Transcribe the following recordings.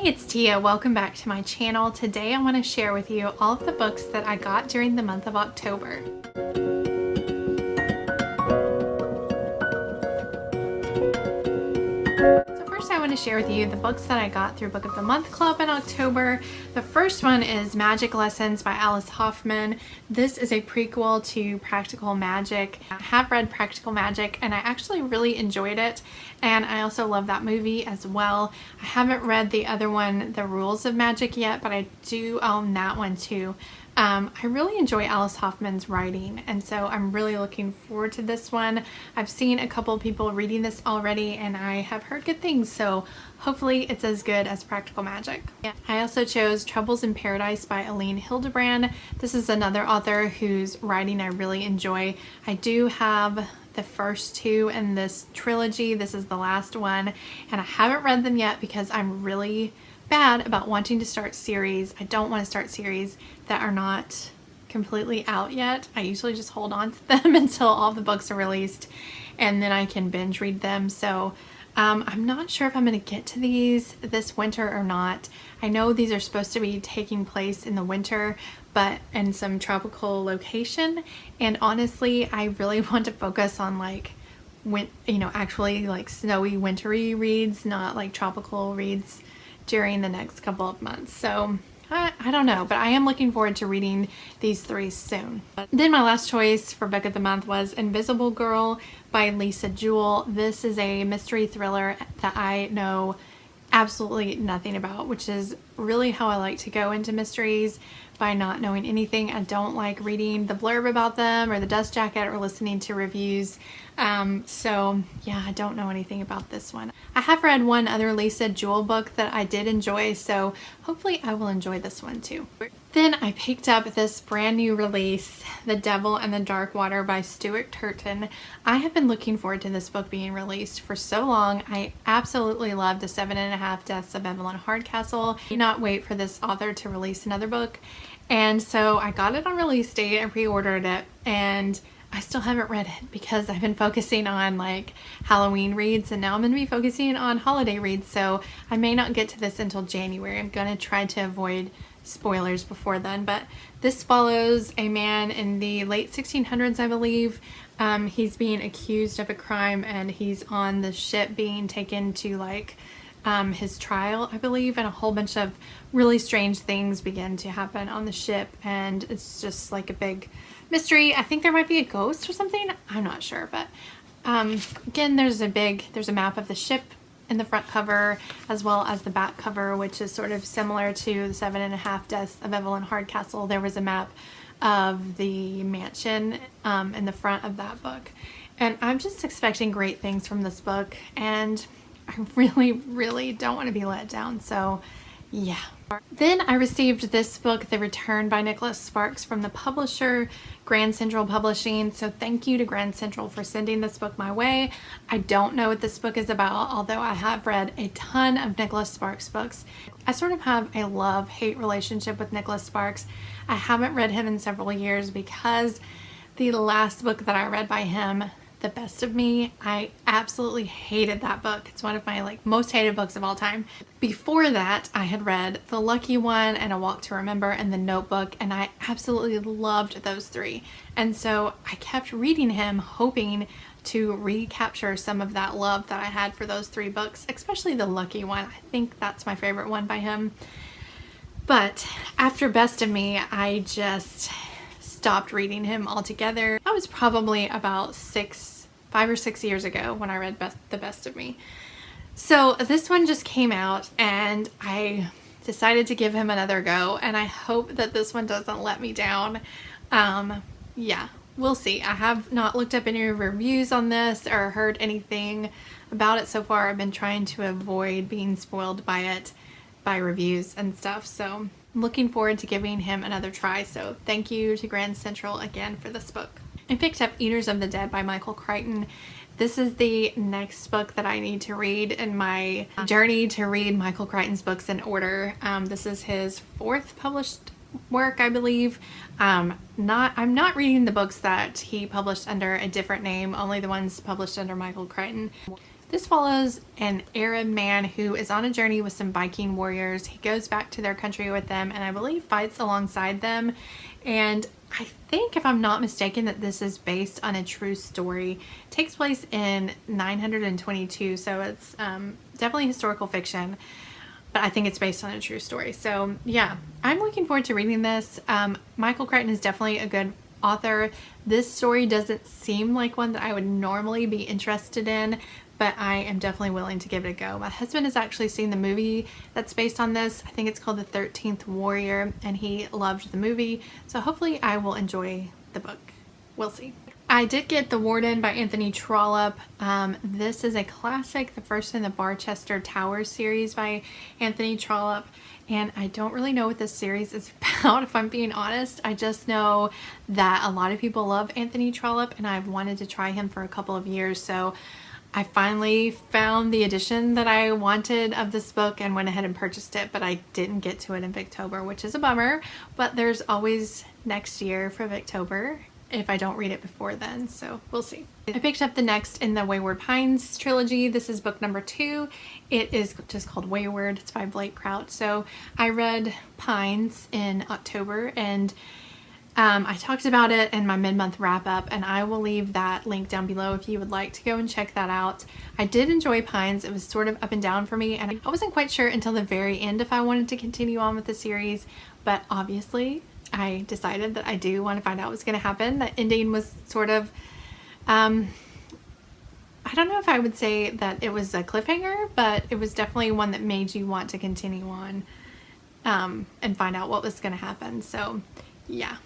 Hey, it's Tia. Welcome back to my channel. Today I want to share with you all of the books that I got during the month of October. First, I want to share with you the books that I got through Book of the Month Club in October. The first one is Magic Lessons by Alice Hoffman. This is a prequel to Practical Magic. I have read Practical Magic and I actually really enjoyed it, and I also love that movie as well. I haven't read the other one, The Rules of Magic, yet, but I do own that one too. I really enjoy Alice Hoffman's writing, and so I'm really looking forward to this one. I've seen a couple of people reading this already and I have heard good things, so hopefully it's as good as Practical Magic. I also chose Troubles in Paradise by Elaine Hilbrand. This is another author whose writing I really enjoy. I do have the first two in this trilogy. This is the last one, and I haven't read them yet because I'm really bad about wanting to start series. I don't want to start series that are not completely out yet. I usually just hold on to them until all the books are released and then I can binge read them. So I'm not sure if I'm going to get to these this winter or not. I know these are supposed to be taking place in the winter, but in some tropical location, and honestly I really want to focus on actually like snowy wintry reads, not like tropical reads during the next couple of months. So I don't know, but I am looking forward to reading these three soon. Then my last choice for book of the month was Invisible Girl by Lisa Jewell. This is a mystery thriller that I know absolutely nothing about, which is really how I like to go into mysteries, by not knowing anything. I don't like reading the blurb about them or the dust jacket or listening to reviews. So yeah, I don't know anything about this one. I have read one other Lisa Jewell book that I did enjoy, so hopefully I will enjoy this one too. Then I picked up this brand new release, The Devil and the Dark Water by Stuart Turton. I have been looking forward to this book being released for so long. I absolutely love The 7.5 Deaths of Evelyn Hardcastle. I cannot wait for this author to release another book. And so I got it on release date and pre-ordered it, and I still haven't read it because I've been focusing on like Halloween reads, and now I'm going to be focusing on holiday reads, so I may not get to this until January. I'm going to try to avoid spoilers before then, but this follows a man in the late 1600s, I believe. He's being accused of a crime and he's on the ship being taken to his trial, I believe, and a whole bunch of really strange things begin to happen on the ship, and it's just like a big mystery. I think there might be a ghost or something. I'm not sure, but again, there's a map of the ship in the front cover as well as the back cover, which is sort of similar to The 7.5 Deaths of Evelyn Hardcastle. There was a map of the mansion in the front of that book, and I'm just expecting great things from this book, and I really don't want to be let down, so yeah. Then I received this book, The Return by Nicholas Sparks, from the publisher Grand Central Publishing, so thank you to Grand Central for sending this book my way. I don't know what this book is about, although I have read a ton of Nicholas Sparks books. I sort of have a love-hate relationship with Nicholas Sparks. I haven't read him in several years because the last book that I read by him, The Best of Me, I absolutely hated that book. It's one of my most hated books of all time. Before that, I had read The Lucky One and A Walk to Remember and The Notebook, and I absolutely loved those three. And so I kept reading him, hoping to recapture some of that love that I had for those three books, especially The Lucky One. I think that's my favorite one by him. But after Best of Me, I just stopped reading him altogether. That was probably about 5 or 6 years ago when I read The Best of Me. So this one just came out and I decided to give him another go, and I hope that this one doesn't let me down. Yeah, we'll see. I have not looked up any reviews on this or heard anything about it so far. I've been trying to avoid being spoiled by it, by reviews and stuff, so I'm looking forward to giving him another try. So thank you to Grand Central again for this book. I picked up Eaters of the Dead by Michael Crichton. This is the next book that I need to read in my journey to read Michael Crichton's books in order. This is his 4th published work, I believe. I'm not reading the books that he published under a different name, only the ones published under Michael Crichton. This follows an Arab man who is on a journey with some Viking warriors. He goes back to their country with them and I believe fights alongside them. And I think, if I'm not mistaken, that this is based on a true story. It takes place in 922, so it's definitely historical fiction, but I think it's based on a true story. So yeah, I'm looking forward to reading this. Michael Crichton is definitely a good author. This story doesn't seem like one that I would normally be interested in, but I am definitely willing to give it a go. My husband has actually seen the movie that's based on this. I think it's called The 13th Warrior, and he loved the movie, so hopefully I will enjoy the book. We'll see. I did get The Warden by Anthony Trollope. This is a classic, the first in the Barchester Towers series by Anthony Trollope, and I don't really know what this series is about, if I'm being honest. I just know that a lot of people love Anthony Trollope, and I've wanted to try him for a couple of years, so I finally found the edition that I wanted of this book and went ahead and purchased it, but I didn't get to it in Victober, which is a bummer, but there's always next year for Victober if I don't read it before then, so we'll see. I picked up the next in the Wayward Pines trilogy. This is book number 2. It is just called Wayward. It's by Blake Kraut. So I read Pines in October, and I talked about it in my mid-month wrap-up, and I will leave that link down below if you would like to go and check that out. I did enjoy Pines. It was sort of up and down for me, and I wasn't quite sure until the very end if I wanted to continue on with the series, but obviously I decided that I do want to find out what's going to happen. The ending was sort of, I don't know if I would say that it was a cliffhanger, but it was definitely one that made you want to continue on and find out what was going to happen. So yeah.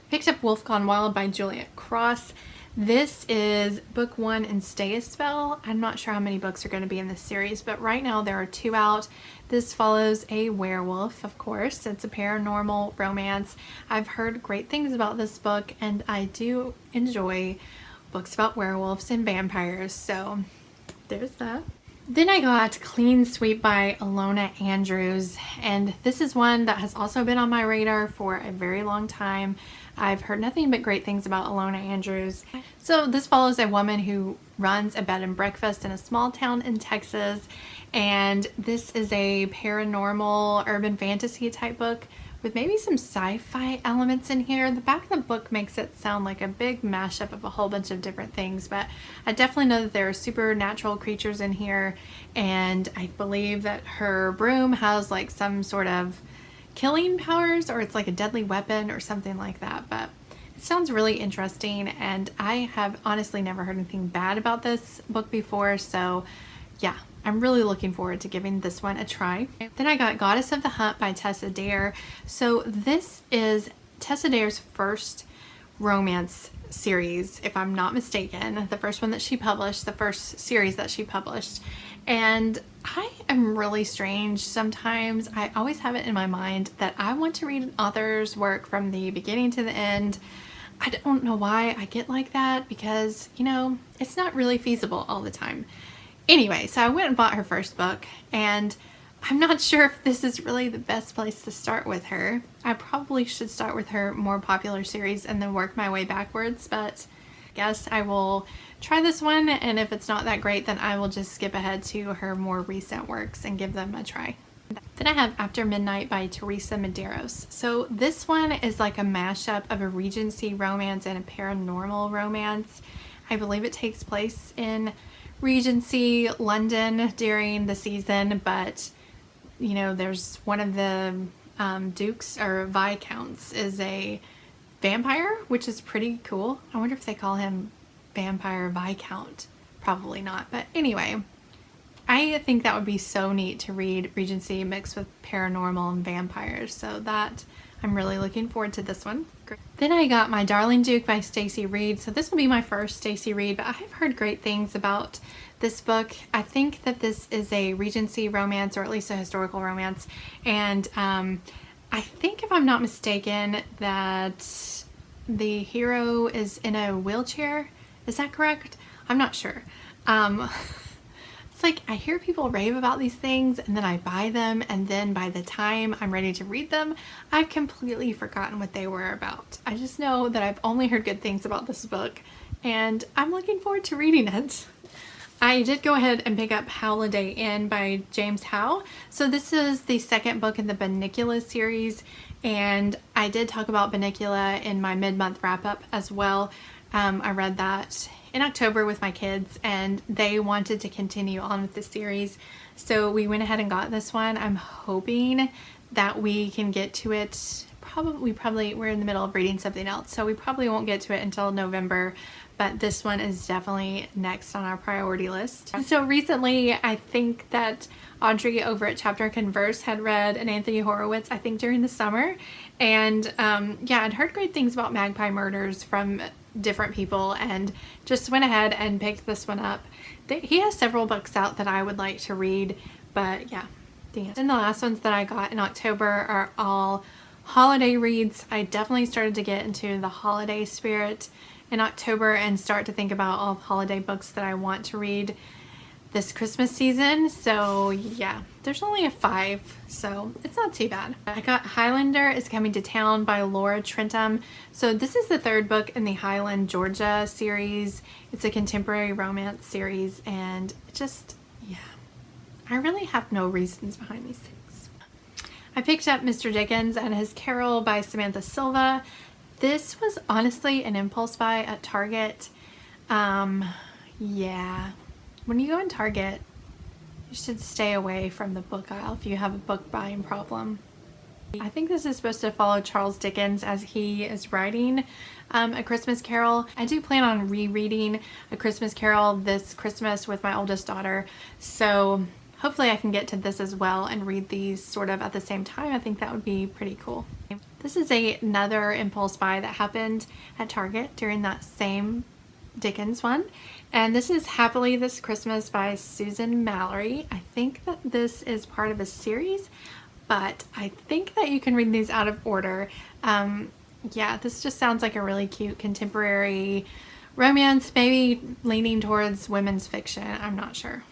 Picked up Wolfcon Wild by Juliet Cross. This is book 1 in Stay a Spell. I'm not sure how many books are going to be in this series, but right now there are 2 out. This follows a werewolf, of course. It's a paranormal romance. I've heard great things about this book, and I do enjoy books about werewolves and vampires, so there's that. Then I got Clean Sweep by Ilona Andrews, and this is one that has also been on my radar for a very long time. I've heard nothing but great things about Ilona Andrews. So this follows a woman who runs a bed and breakfast in a small town in Texas, and this is a paranormal urban fantasy type book with maybe some sci-fi elements in here. The back of the book makes it sound like a big mashup of a whole bunch of different things, but I definitely know that there are supernatural creatures in here, and I believe that her broom has like some sort of killing powers, or it's like a deadly weapon or something like that, but it sounds really interesting, and I have honestly never heard anything bad about this book before, so yeah, I'm really looking forward to giving this one a try. Then I got Goddess of the Hunt by Tessa Dare. So this is Tessa Dare's first romance series, if I'm not mistaken. The first one that she published, the first series that she published. And I am really strange sometimes. I always have it in my mind that I want to read an author's work from the beginning to the end. I don't know why I get like that, because, you know, it's not really feasible all the time. Anyway, so I went and bought her first book, and I'm not sure if this is really the best place to start with her. I probably should start with her more popular series and then work my way backwards, but I guess I will try this one, and if it's not that great, then I will just skip ahead to her more recent works and give them a try. Then I have After Midnight by Teresa Medeiros. So this one is like a mashup of a Regency romance and a paranormal romance. I believe it takes place in Regency London during the season, but you know, there's one of the dukes or viscounts is a vampire, which is pretty cool. I wonder if they call him Vampire Viscount. Probably not, but anyway, I think that would be so neat to read Regency mixed with paranormal and vampires, so that I'm really looking forward to this one. Then I got My Darling Duke by Stacey Reid. So this will be my first Stacey Reid, but I've heard great things about this book. I think that this is a Regency romance, or at least a historical romance, and I think, if I'm not mistaken, that the hero is in a wheelchair. Is that correct? I'm not sure. It's like I hear people rave about these things, and then I buy them, and then by the time I'm ready to read them, I've completely forgotten what they were about. I just know that I've only heard good things about this book, and I'm looking forward to reading it. I did go ahead and pick up Holiday Inn by James Howe. So this is the second book in the Bunnicula series, and I did talk about Bunnicula in my mid-month wrap-up as well. I read that in October with my kids, and they wanted to continue on with the series, so we went ahead and got this one. I'm hoping that we can get to it. We're in the middle of reading something else, so we probably won't get to it until November, but this one is definitely next on our priority list. So recently, I think that Audrey over at Chapter Converse had read an Anthony Horowitz, I think during the summer, and yeah, I'd heard great things about Magpie Murders from different people and just went ahead and picked this one up. He has several books out that I would like to read, but yeah. And the last ones that I got in October are all holiday reads. I definitely started to get into the holiday spirit in October and start to think about all holiday books that I want to read this Christmas season. So yeah, there's only 5, so it's not too bad. I got Highlander is Coming to Town by Laura Trentham. So this is the 3rd book in the Highland, Georgia series. It's a contemporary romance series, and just, yeah, I really have no reasons behind these things. I picked up Mr. Dickens and His Carol by Samantha Silva. This was honestly an impulse buy at Target. Yeah. When you go in Target, you should stay away from the book aisle if you have a book buying problem. I think this is supposed to follow Charles Dickens as he is writing A Christmas Carol. I do plan on rereading A Christmas Carol this Christmas with my oldest daughter, so hopefully I can get to this as well and read these sort of at the same time. I think that would be pretty cool. This is another impulse buy that happened at Target during that same Dickens one, and this is Happily This Christmas by Susan Mallory. I think that this is part of a series, but I think that you can read these out of order. Yeah, this just sounds like a really cute contemporary romance, maybe leaning towards women's fiction. I'm not sure.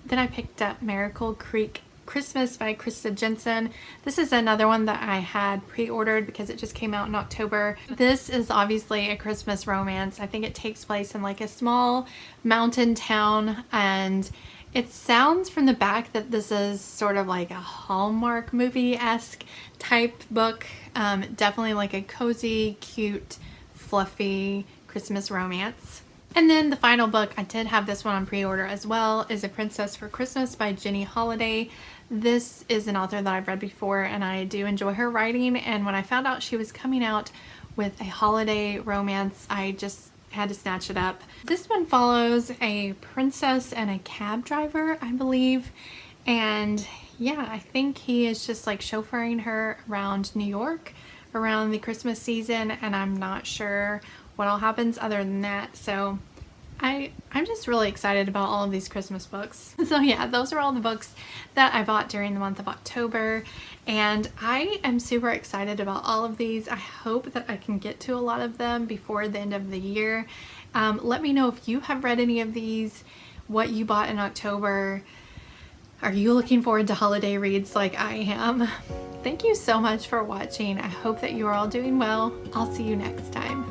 Then I picked up Miracle Creek Christmas by Krista Jensen. This is another one that I had pre-ordered because it just came out in October. This is obviously a Christmas romance. I think it takes place in like a small mountain town, and it sounds from the back that this is sort of like a Hallmark movie-esque type book. Definitely like a cozy, cute, fluffy Christmas romance. And then the final book, I did have this one on pre-order as well, is A Princess for Christmas by Jenny Holiday. This is an author that I've read before, and I do enjoy her writing, and when I found out she was coming out with a holiday romance, I just had to snatch it up. This one follows a princess and a cab driver, I believe, and yeah, I think he is just like chauffeuring her around New York around the Christmas season, and I'm not sure what all happens other than that. So I'm just really excited about all of these Christmas books. So yeah, those are all the books that I bought during the month of October, and I am super excited about all of these. I hope that I can get to a lot of them before the end of the year. Let me know if you have read any of these, what you bought in October. Are you looking forward to holiday reads like I am? Thank you so much for watching. I hope that you are all doing well. I'll see you next time.